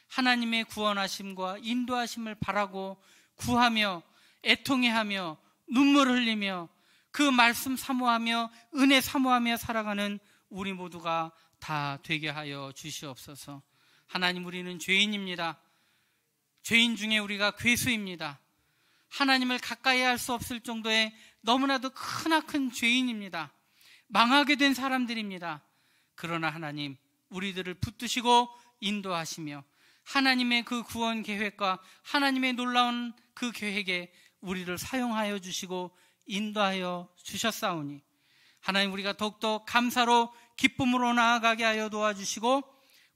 하나님의 구원하심과 인도하심을 바라고 구하며 애통해하며 눈물 흘리며 그 말씀 사모하며 은혜 사모하며 살아가는 우리 모두가 다 되게 하여 주시옵소서. 하나님 우리는 죄인입니다. 죄인 중에 우리가 괴수입니다. 하나님을 가까이 할 수 없을 정도의 너무나도 크나큰 죄인입니다. 망하게 된 사람들입니다. 그러나 하나님 우리들을 붙드시고 인도하시며 하나님의 그 구원 계획과 하나님의 놀라운 그 계획에 우리를 사용하여 주시고 인도하여 주셨사오니, 하나님 우리가 더욱더 감사로 기쁨으로 나아가게 하여 도와주시고,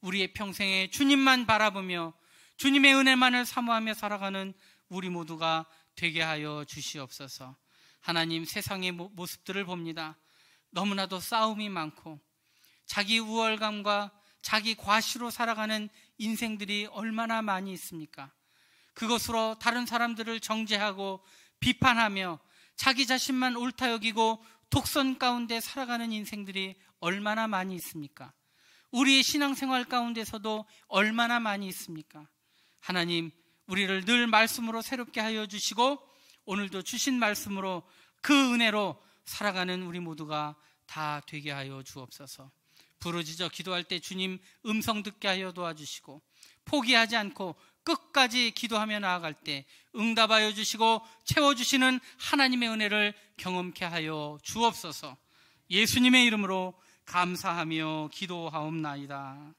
우리의 평생에 주님만 바라보며 주님의 은혜만을 사모하며 살아가는 우리 모두가 되게 하여 주시옵소서. 하나님 세상의 모습들을 봅니다. 너무나도 싸움이 많고 자기 우월감과 자기 과시로 살아가는 인생들이 얼마나 많이 있습니까? 그것으로 다른 사람들을 정죄하고 비판하며 자기 자신만 옳다 여기고 독선 가운데 살아가는 인생들이 얼마나 많이 있습니까? 우리의 신앙생활 가운데서도 얼마나 많이 있습니까? 하나님 우리를 늘 말씀으로 새롭게 하여 주시고, 오늘도 주신 말씀으로 그 은혜로 살아가는 우리 모두가 다 되게 하여 주옵소서. 부르짖어 기도할 때 주님 음성 듣게 하여 도와주시고, 포기하지 않고 끝까지 기도하며 나아갈 때 응답하여 주시고 채워주시는 하나님의 은혜를 경험케 하여 주옵소서. 예수님의 이름으로 감사하며 기도하옵나이다.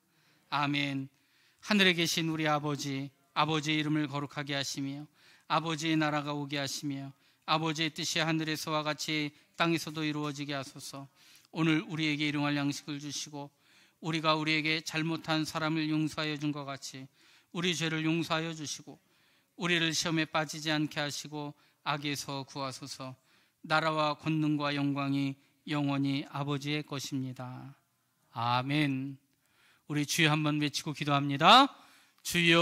아멘. 하늘에 계신 우리 아버지, 아버지의 이름을 거룩하게 하시며 아버지의 나라가 오게 하시며 아버지의 뜻이 하늘에서와 같이 땅에서도 이루어지게 하소서. 오늘 우리에게 일용할 양식을 주시고, 우리가 우리에게 잘못한 사람을 용서하여 준 것 같이 우리 죄를 용서하여 주시고, 우리를 시험에 빠지지 않게 하시고 악에서 구하소서. 나라와 권능과 영광이 영원히 아버지의 것입니다. 아멘. 우리 주여 한번 외치고 기도합니다. 주여.